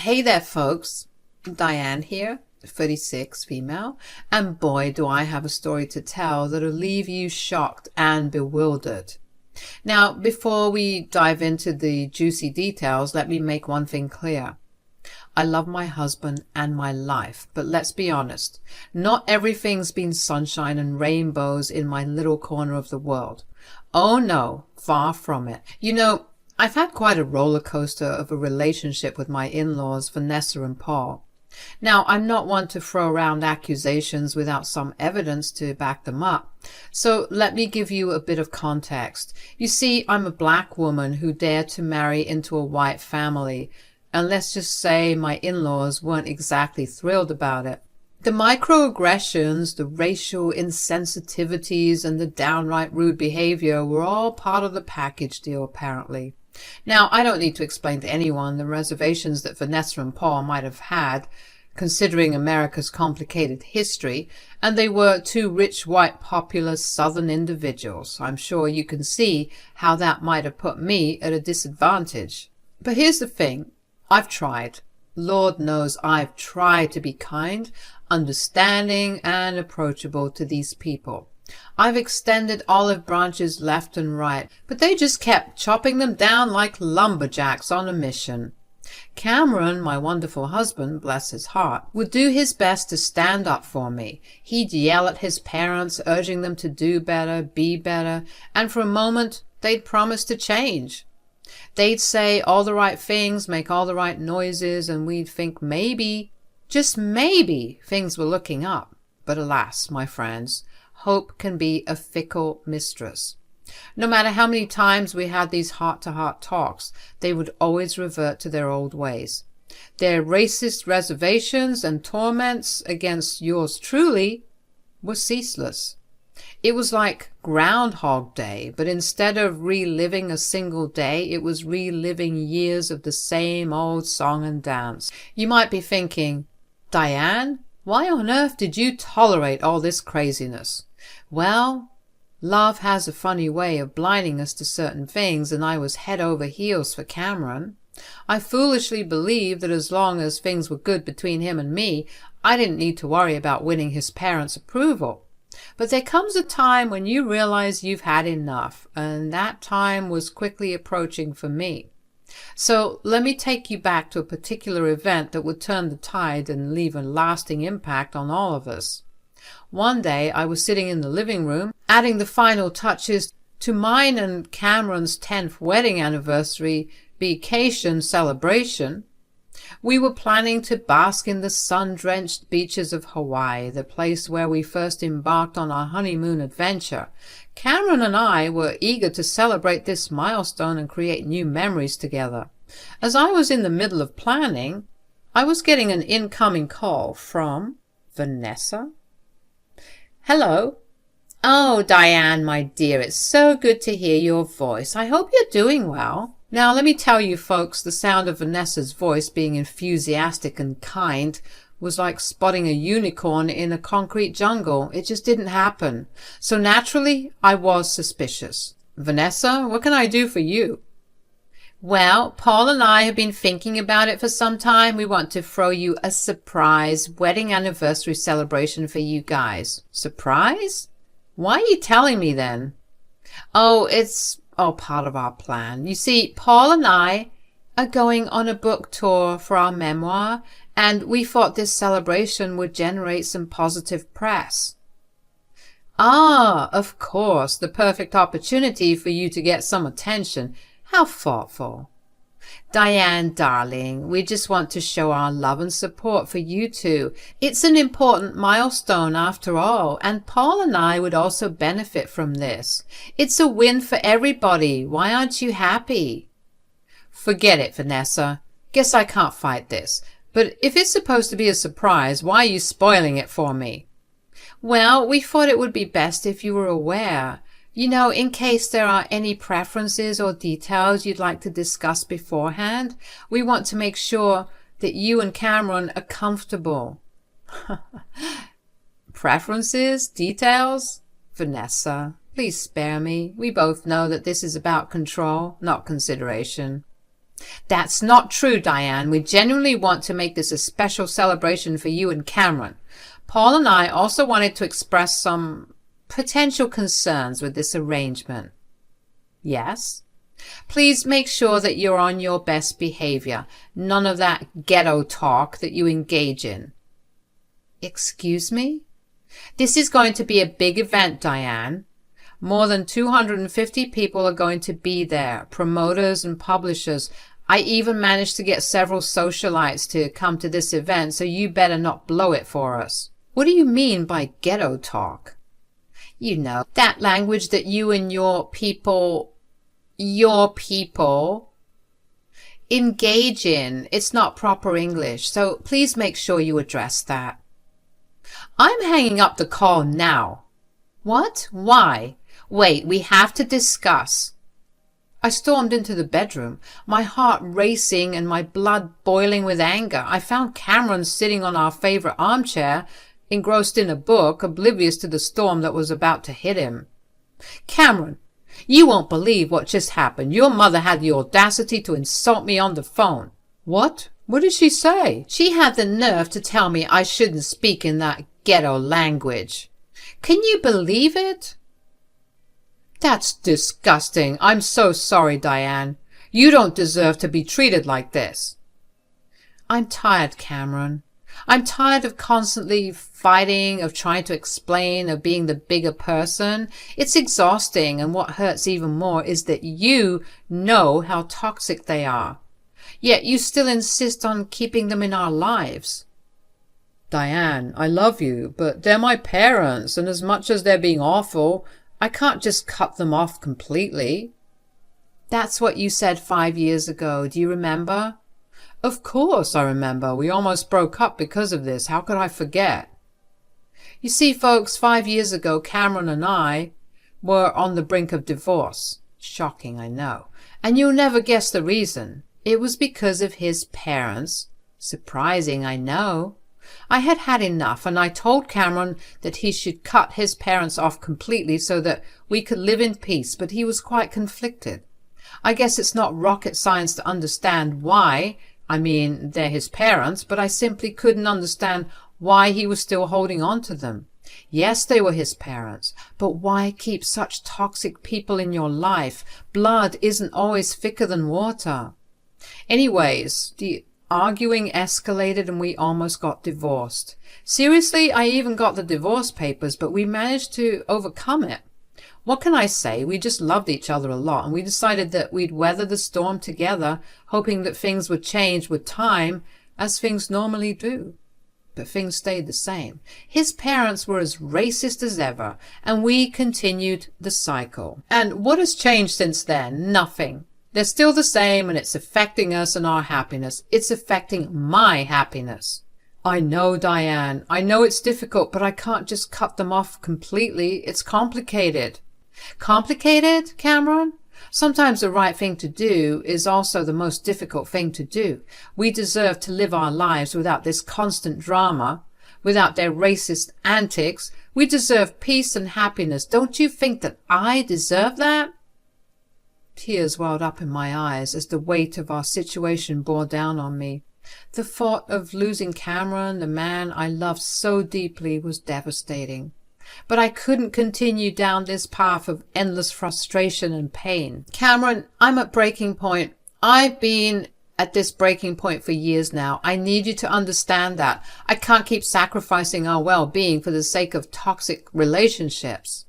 Hey there, folks. Diane here, 36, female, and boy, do I have a story to tell that'll leave you shocked and bewildered. Now, before we dive into the juicy details, let me make one thing clear. I love my husband and my life, but let's be honest, not everything's been sunshine and rainbows in my little corner of the world. Oh no, far from it. You know, I've had quite a roller coaster of a relationship with my in-laws, Vanessa and Paul. Now, I'm not one to throw around accusations without some evidence to back them up. So let me give you a bit of context. You see, I'm a black woman who dared to marry into a white family, and let's just say my in-laws weren't exactly thrilled about it. The microaggressions, the racial insensitivities, and the downright rude behavior were all part of the package deal, apparently. Now, I don't need to explain to anyone the reservations that Vanessa and Paul might have had, considering America's complicated history, and they were two rich, white, populous Southern individuals. I'm sure you can see how that might have put me at a disadvantage. But here's the thing. I've tried. Lord knows I've tried to be kind, understanding, and approachable to these people. I've extended olive branches left and right, but they just kept chopping them down like lumberjacks on a mission. Cameron, my wonderful husband, bless his heart, would do his best to stand up for me. He'd yell at his parents, urging them to do better, be better, and for a moment they'd promise to change. They'd say all the right things, make all the right noises, and we'd think maybe, just maybe, things were looking up. But alas, my friends, hope can be a fickle mistress. No matter how many times we had these heart-to-heart talks, they would always revert to their old ways. Their racist reservations and torments against yours truly were ceaseless. It was like Groundhog Day, but instead of reliving a single day, it was reliving years of the same old song and dance. You might be thinking, Diane, why on earth did you tolerate all this craziness? Well, love has a funny way of blinding us to certain things, and I was head over heels for Cameron. I foolishly believed that as long as things were good between him and me, I didn't need to worry about winning his parents' approval. But there comes a time when you realize you've had enough, and that time was quickly approaching for me. So let me take you back to a particular event that would turn the tide and leave a lasting impact on all of us. One day I was sitting in the living room, adding the final touches to mine and Cameron's 10th wedding anniversary vacation celebration. We were planning to bask in the sun-drenched beaches of Hawaii, the place where we first embarked on our honeymoon adventure. Cameron and I were eager to celebrate this milestone and create new memories together. As I was in the middle of planning, I was getting an incoming call from Vanessa. Hello. Oh, Diane, my dear, it's so good to hear your voice. I hope you're doing well. Now, let me tell you folks, the sound of Vanessa's voice being enthusiastic and kind was like spotting a unicorn in a concrete jungle. It just didn't happen. So naturally, I was suspicious. Vanessa, what can I do for you? Well, Paul and I have been thinking about it for some time. We want to throw you a surprise wedding anniversary celebration for you guys. Surprise? Why are you telling me then? Oh, it's all part of our plan. You see, Paul and I are going on a book tour for our memoir, and we thought this celebration would generate some positive press. Ah, of course, the perfect opportunity for you to get some attention. How thoughtful. Diane, darling, we just want to show our love and support for you two. It's an important milestone after all, and Paul and I would also benefit from this. It's a win for everybody. Why aren't you happy? Forget it, Vanessa. Guess I can't fight this. But if it's supposed to be a surprise, why are you spoiling it for me? Well, we thought it would be best if you were aware. You know, in case there are any preferences or details you'd like to discuss beforehand, we want to make sure that you and Cameron are comfortable. Preferences? Details? Vanessa, please spare me. We both know that this is about control, not consideration. That's not true, Diane. We genuinely want to make this a special celebration for you and Cameron. Paul and I also wanted to express some potential concerns with this arrangement. Yes? Please make sure that you're on your best behavior. None of that ghetto talk that you engage in. Excuse me? This is going to be a big event, Diane. More than 250 people are going to be there, promoters and publishers. I even managed to get several socialites to come to this event, so you better not blow it for us. What do you mean by ghetto talk? You know, that language that you and your people engage in. It's not proper English, so please make sure you address that. I'm hanging up the call now. What? Why? Wait, we have to discuss. I stormed into the bedroom, my heart racing and my blood boiling with anger. I found Cameron sitting on our favorite armchair, engrossed in a book, oblivious to the storm that was about to hit him. Cameron, you won't believe what just happened. Your mother had the audacity to insult me on the phone. What? What did she say? She had the nerve to tell me I shouldn't speak in that ghetto language. Can you believe it? That's disgusting. I'm so sorry, Diane. You don't deserve to be treated like this. I'm tired, Cameron. I'm tired of constantly fighting, of trying to explain, of being the bigger person. It's exhausting, and what hurts even more is that you know how toxic they are. Yet you still insist on keeping them in our lives. Diane, I love you, but they're my parents, and as much as they're being awful, I can't just cut them off completely. That's what you said 5 years ago. Do you remember? Of course I remember. We almost broke up because of this. How could I forget? You see, folks, 5 years ago, Cameron and I were on the brink of divorce. Shocking, I know. And you'll never guess the reason. It was because of his parents. Surprising, I know. I had had enough, and I told Cameron that he should cut his parents off completely so that we could live in peace, but he was quite conflicted. I guess it's not rocket science to understand why. I mean, they're his parents, but I simply couldn't understand why he was still holding on to them. Yes, they were his parents, but why keep such toxic people in your life? Blood isn't always thicker than water. Anyways, the arguing escalated and we almost got divorced. Seriously, I even got the divorce papers, but we managed to overcome it. What can I say? We just loved each other a lot, and we decided that we'd weather the storm together, hoping that things would change with time, as things normally do. But things stayed the same. His parents were as racist as ever, and we continued the cycle. And what has changed since then? Nothing. They're still the same, and it's affecting us and our happiness. It's affecting my happiness. I know, Diane. I know it's difficult, but I can't just cut them off completely. It's complicated. Complicated, Cameron? Sometimes the right thing to do is also the most difficult thing to do. We deserve to live our lives without this constant drama, without their racist antics. We deserve peace and happiness. Don't you think that I deserve that? Tears welled up in my eyes as the weight of our situation bore down on me. The thought of losing Cameron, the man I loved so deeply, was devastating. But I couldn't continue down this path of endless frustration and pain. Cameron, I'm at breaking point. I've been at this breaking point for years now. I need you to understand that. I can't keep sacrificing our well-being for the sake of toxic relationships.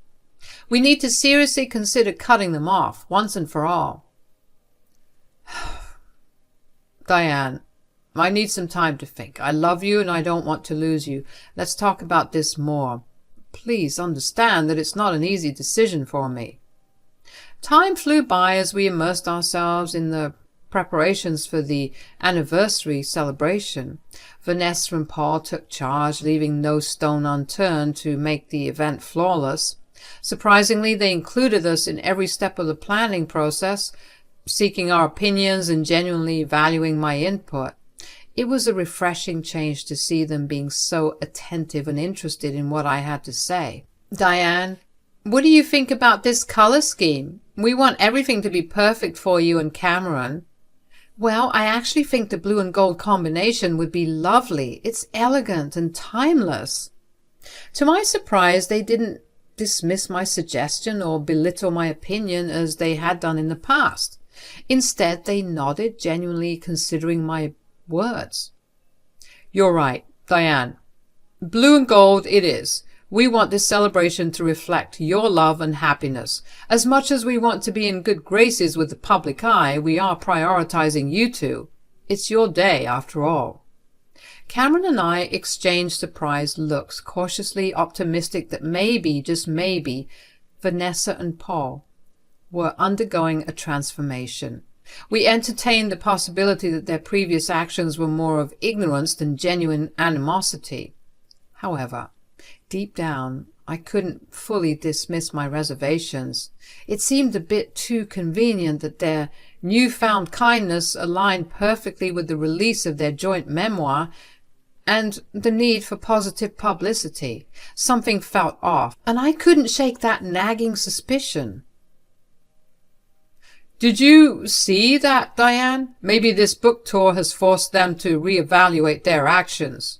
We need to seriously consider cutting them off once and for all. Diane, I need some time to think. I love you and I don't want to lose you. Let's talk about this more. Please understand that it's not an easy decision for me. Time flew by as we immersed ourselves in the preparations for the anniversary celebration. Vanessa and Paul took charge, leaving no stone unturned to make the event flawless. Surprisingly, they included us in every step of the planning process, seeking our opinions and genuinely valuing my input. It was a refreshing change to see them being so attentive and interested in what I had to say. Diane, what do you think about this color scheme? We want everything to be perfect for you and Cameron. Well, I actually think the blue and gold combination would be lovely. It's elegant and timeless. To my surprise, they didn't dismiss my suggestion or belittle my opinion as they had done in the past. Instead, they nodded, genuinely considering my words. You're right, Diane. Blue and gold it is. We want this celebration to reflect your love and happiness. As much as we want to be in good graces with the public eye, we are prioritizing you two. It's your day, after all. Cameron and I exchanged surprised looks, cautiously optimistic that maybe, just maybe, Vanessa and Paul were undergoing a transformation. We entertained the possibility that their previous actions were more of ignorance than genuine animosity. However, deep down, I couldn't fully dismiss my reservations. It seemed a bit too convenient that their newfound kindness aligned perfectly with the release of their joint memoir and the need for positive publicity. Something felt off, and I couldn't shake that nagging suspicion. Did you see that, Diane? Maybe this book tour has forced them to reevaluate their actions.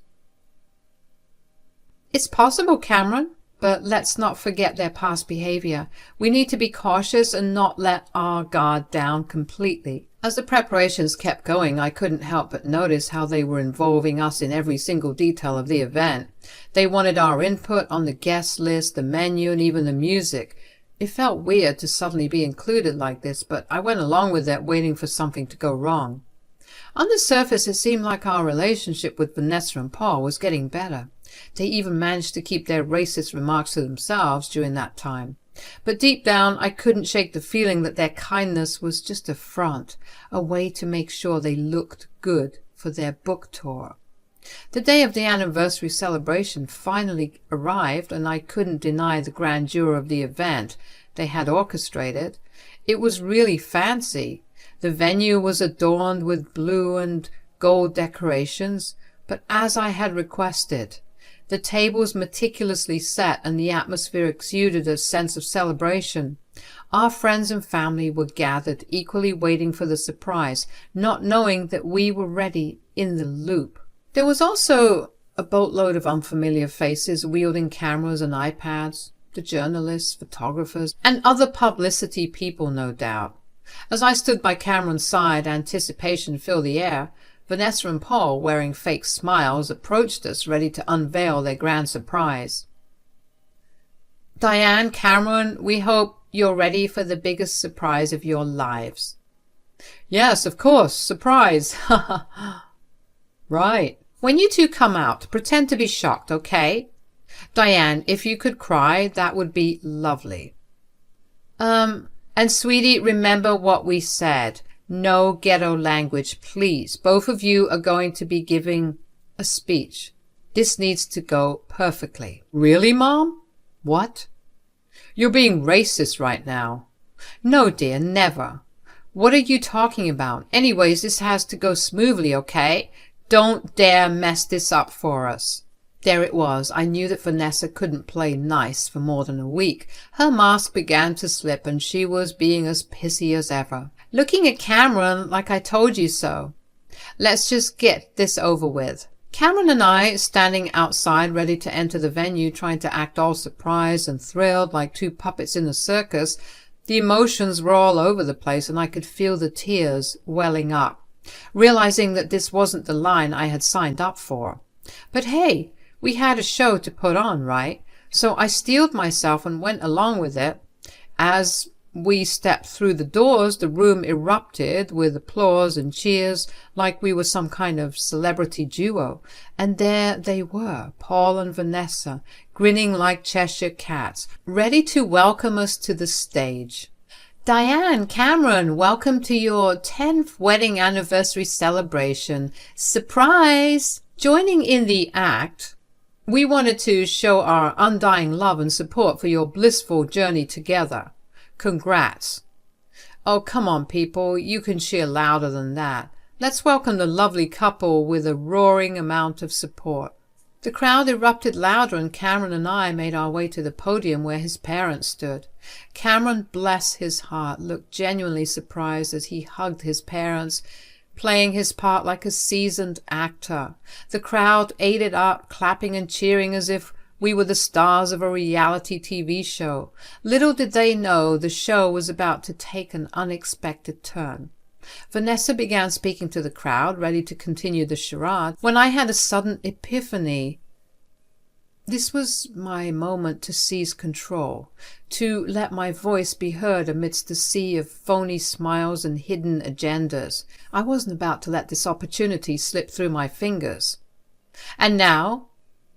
It's possible, Cameron, but let's not forget their past behavior. We need to be cautious and not let our guard down completely. As the preparations kept going, I couldn't help but notice how they were involving us in every single detail of the event. They wanted our input on the guest list, the menu, and even the music. It felt weird to suddenly be included like this, but I went along with it, waiting for something to go wrong. On the surface, it seemed like our relationship with Vanessa and Paul was getting better. They even managed to keep their racist remarks to themselves during that time. But deep down, I couldn't shake the feeling that their kindness was just a front, a way to make sure they looked good for their book tour. The day of the anniversary celebration finally arrived, and I couldn't deny the grandeur of the event they had orchestrated. It was really fancy. The venue was adorned with blue and gold decorations, but as I had requested, the tables meticulously set and the atmosphere exuded a sense of celebration. Our friends and family were gathered, equally waiting for the surprise, not knowing that we were ready in the loop. There was also a boatload of unfamiliar faces wielding cameras and iPads, the journalists, photographers, and other publicity people, no doubt. As I stood by Cameron's side, anticipation filled the air. Vanessa and Paul, wearing fake smiles, approached us, ready to unveil their grand surprise. Diane, Cameron, we hope you're ready for the biggest surprise of your lives. Yes, of course, surprise. Right. When you two come out, pretend to be shocked, okay? Diane, if you could cry, that would be lovely. And sweetie, remember what we said. No ghetto language, please. Both of you are going to be giving a speech. This needs to go perfectly. Really, Mom? What? You're being racist right now. No, dear, never. What are you talking about? Anyways, this has to go smoothly, okay? Don't dare mess this up for us. There it was. I knew that Vanessa couldn't play nice for more than a week. Her mask began to slip and she was being as pissy as ever. Looking at Cameron like I told you so. Let's just get this over with. Cameron and I, standing outside ready to enter the venue, trying to act all surprised and thrilled like two puppets in a circus. The emotions were all over the place and I could feel the tears welling up, realizing that this wasn't the line I had signed up for. But hey, we had a show to put on, right? So I steeled myself and went along with it. As we stepped through the doors, the room erupted with applause and cheers like we were some kind of celebrity duo. And there they were, Paul and Vanessa, grinning like Cheshire cats, ready to welcome us to the stage. Diane, Cameron, welcome to your 10th wedding anniversary celebration. Surprise! Joining in the act, we wanted to show our undying love and support for your blissful journey together. Congrats. Oh, come on, people. You can cheer louder than that. Let's welcome the lovely couple with a roaring amount of support. The crowd erupted louder and Cameron and I made our way to the podium where his parents stood. Cameron, bless his heart, looked genuinely surprised as he hugged his parents. playing his part like a seasoned actor. The crowd ate it up, clapping and cheering as if we were the stars of a reality TV show. Little did they know the show was about to take an unexpected turn. Vanessa began speaking to the crowd, ready to continue the charade, when I had a sudden epiphany. This was my moment to seize control, to let my voice be heard amidst the sea of phony smiles and hidden agendas. I wasn't about to let this opportunity slip through my fingers. And now,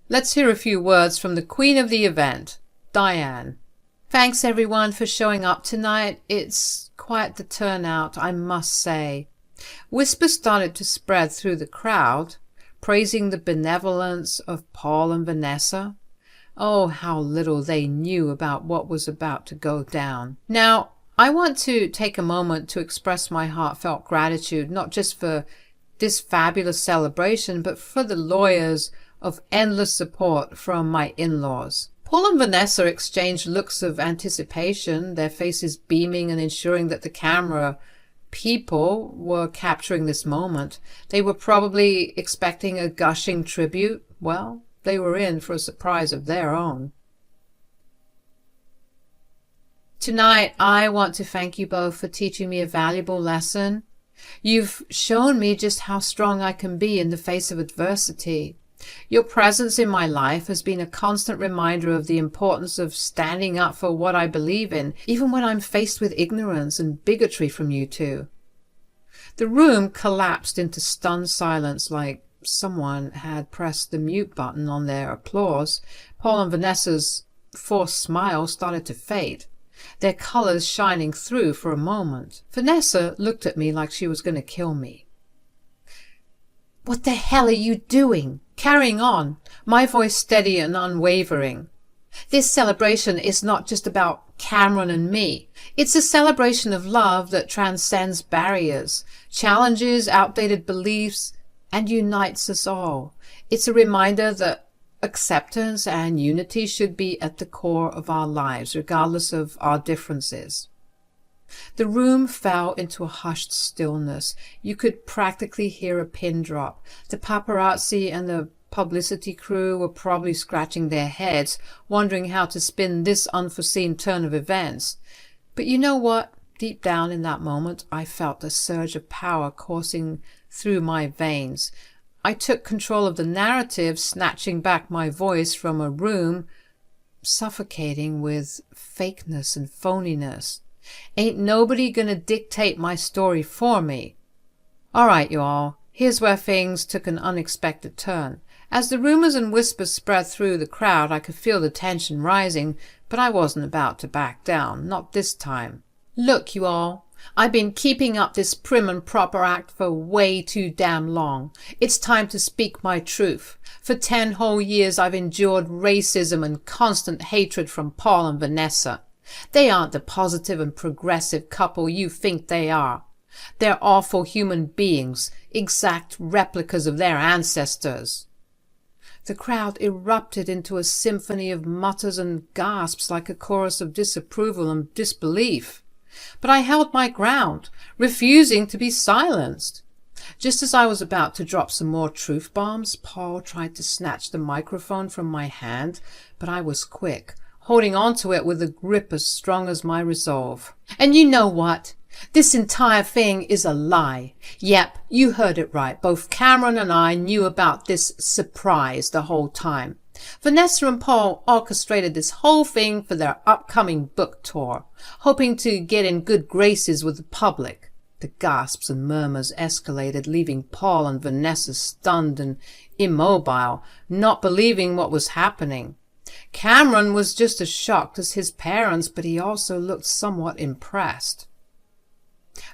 let's hear a few words from the queen of the event, Diane. Thanks everyone for showing up tonight. It's quite the turnout, I must say. Whispers started to spread through the crowd, praising the benevolence of Paul and Vanessa. Oh, how little they knew about what was about to go down. Now, I want to take a moment to express my heartfelt gratitude, not just for this fabulous celebration, but for the lawyers of endless support from my in-laws. Paul and Vanessa exchanged looks of anticipation, their faces beaming and ensuring that the camera people were capturing this moment. They were probably expecting a gushing tribute. Well, they were in for a surprise of their own. Tonight, I want to thank you both for teaching me a valuable lesson. You've shown me just how strong I can be in the face of adversity. Your presence in my life has been a constant reminder of the importance of standing up for what I believe in, even when I'm faced with ignorance and bigotry from you two. The room collapsed into stunned silence, like someone had pressed the mute button on their applause. Paul and Vanessa's forced smile started to fade, their colors shining through for a moment. Vanessa looked at me like she was going to kill me. "What the hell are you doing?" Carrying on, my voice steady and unwavering. "This celebration is not just about Cameron and me. It's a celebration of love that transcends barriers, challenges outdated beliefs, and unites us all. It's a reminder that acceptance and unity should be at the core of our lives, regardless of our differences." The room fell into a hushed stillness. You could practically hear a pin drop. The paparazzi and the publicity crew were probably scratching their heads, wondering how to spin this unforeseen turn of events. But you know what? Deep down in that moment, I felt a surge of power coursing through my veins. I took control of the narrative, snatching back my voice from a room suffocating with fakeness and phoniness. Ain't nobody gonna dictate my story for me. All right, you all, here's where things took an unexpected turn. As the rumors and whispers spread through the crowd, I could feel the tension rising, but I wasn't about to back down, not this time. Look, you all, I've been keeping up this prim and proper act for way too damn long. It's time to speak my truth. For 10 whole years I've endured racism and constant hatred from Paul and Vanessa. They aren't the positive and progressive couple you think they are. They're awful human beings, exact replicas of their ancestors. The crowd erupted into a symphony of mutters and gasps, like a chorus of disapproval and disbelief. But I held my ground, refusing to be silenced. Just as I was about to drop some more truth bombs, Paul tried to snatch the microphone from my hand, but I was quick, holding on to it with a grip as strong as my resolve. "And you know what? This entire thing is a lie. Yep, you heard it right. Both Cameron and I knew about this surprise the whole time. Vanessa and Paul orchestrated this whole thing for their upcoming book tour, hoping to get in good graces with the public." The gasps and murmurs escalated, leaving Paul and Vanessa stunned and immobile, not believing what was happening. Cameron was just as shocked as his parents, but he also looked somewhat impressed.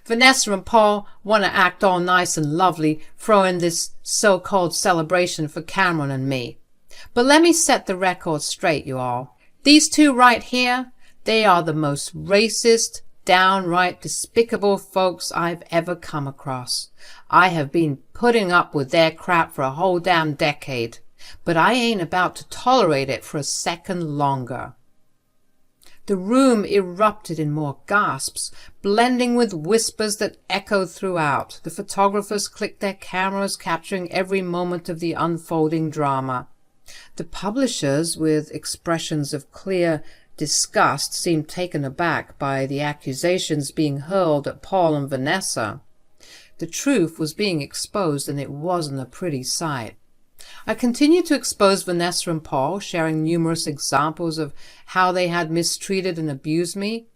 "Vanessa and Paul want to act all nice and lovely, throw in this so-called celebration for Cameron and me. But let me set the record straight, you all. These two right here, they are the most racist, downright despicable folks I've ever come across. I have been putting up with their crap for a whole damn decade, but I ain't about to tolerate it for a second longer." The room erupted in more gasps, blending with whispers that echoed throughout. The photographers clicked their cameras, capturing every moment of the unfolding drama. The publishers, with expressions of clear disgust, seemed taken aback by the accusations being hurled at Paul and Vanessa. The truth was being exposed, and it wasn't a pretty sight. I continued to expose Vanessa and Paul, sharing numerous examples of how they had mistreated and abused me.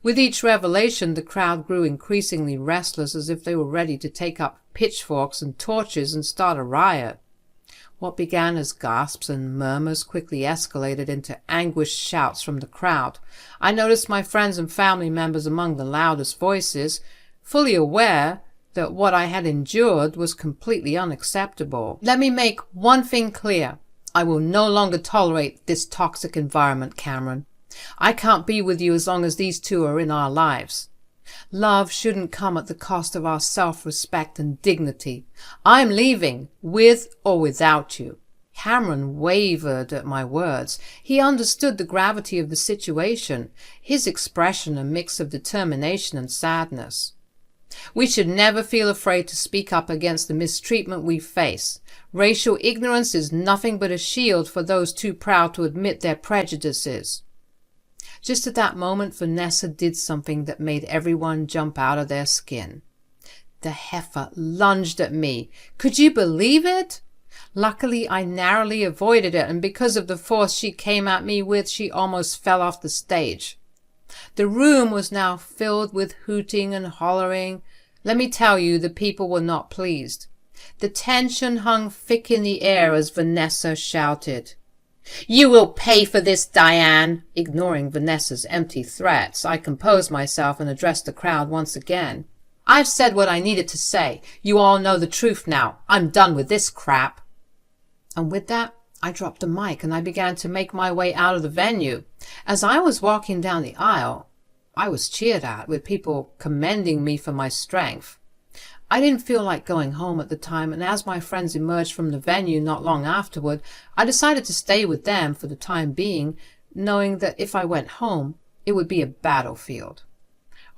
With each revelation, the crowd grew increasingly restless, as if they were ready to take up pitchforks and torches and start a riot. What began as gasps and murmurs quickly escalated into anguished shouts from the crowd. I noticed my friends and family members among the loudest voices, fully aware that what I had endured was completely unacceptable. Let me make one thing clear. I will no longer tolerate this toxic environment, Cameron. I can't be with you as long as these two are in our lives. Love shouldn't come at the cost of our self-respect and dignity. I'm leaving, with or without you. Cameron wavered at my words. He understood the gravity of the situation, his expression a mix of determination and sadness. We should never feel afraid to speak up against the mistreatment we face. Racial ignorance is nothing but a shield for those too proud to admit their prejudices. Just at that moment, Vanessa did something that made everyone jump out of their skin. The heifer lunged at me. Could you believe it? Luckily, I narrowly avoided it, and because of the force she came at me with, she almost fell off the stage. The room was now filled with hooting and hollering. Let me tell you, the people were not pleased. The tension hung thick in the air as Vanessa shouted, "You will pay for this, Diane!" Ignoring Vanessa's empty threats, I composed myself and addressed the crowd once again. "I've said what I needed to say. You all know the truth now. I'm done with this crap." And with that, I dropped the mic and I began to make my way out of the venue. As I was walking down the aisle, I was cheered at, with people commending me for my strength. I didn't feel like going home at the time, and as my friends emerged from the venue not long afterward, I decided to stay with them for the time being, knowing that if I went home, it would be a battlefield.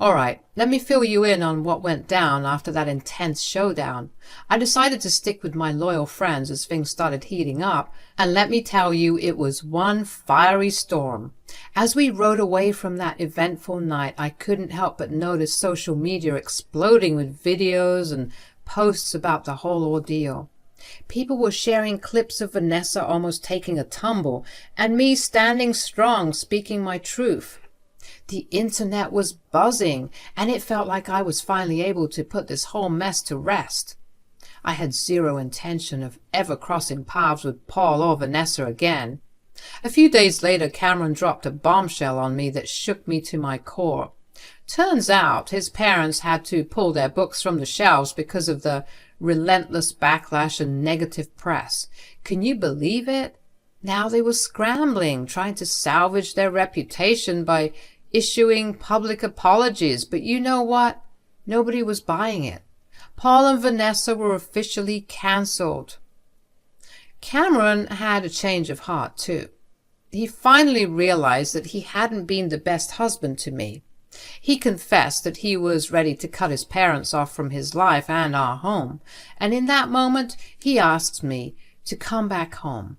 All right, let me fill you in on what went down after that intense showdown. I decided to stick with my loyal friends as things started heating up, and let me tell you, it was one fiery storm. As we rode away from that eventful night, I couldn't help but notice social media exploding with videos and posts about the whole ordeal. People were sharing clips of Vanessa almost taking a tumble, and me standing strong, speaking my truth. The internet was buzzing, and it felt like I was finally able to put this whole mess to rest. I had zero intention of ever crossing paths with Paul or Vanessa again. A few days later, Cameron dropped a bombshell on me that shook me to my core. Turns out his parents had to pull their books from the shelves because of the relentless backlash and negative press. Can you believe it? Now they were scrambling, trying to salvage their reputation by issuing public apologies, but you know what? Nobody was buying it. Paul and Vanessa were officially cancelled. Cameron had a change of heart too. He finally realized that he hadn't been the best husband to me. He confessed that he was ready to cut his parents off from his life and our home, and in that moment he asked me to come back home.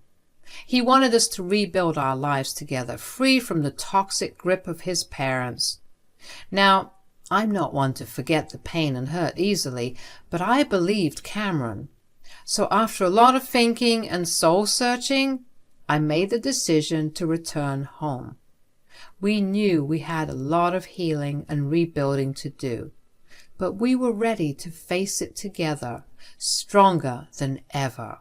He wanted us to rebuild our lives together, free from the toxic grip of his parents. Now, I'm not one to forget the pain and hurt easily, but I believed Cameron. So after a lot of thinking and soul-searching, I made the decision to return home. We knew we had a lot of healing and rebuilding to do, but we were ready to face it together, stronger than ever.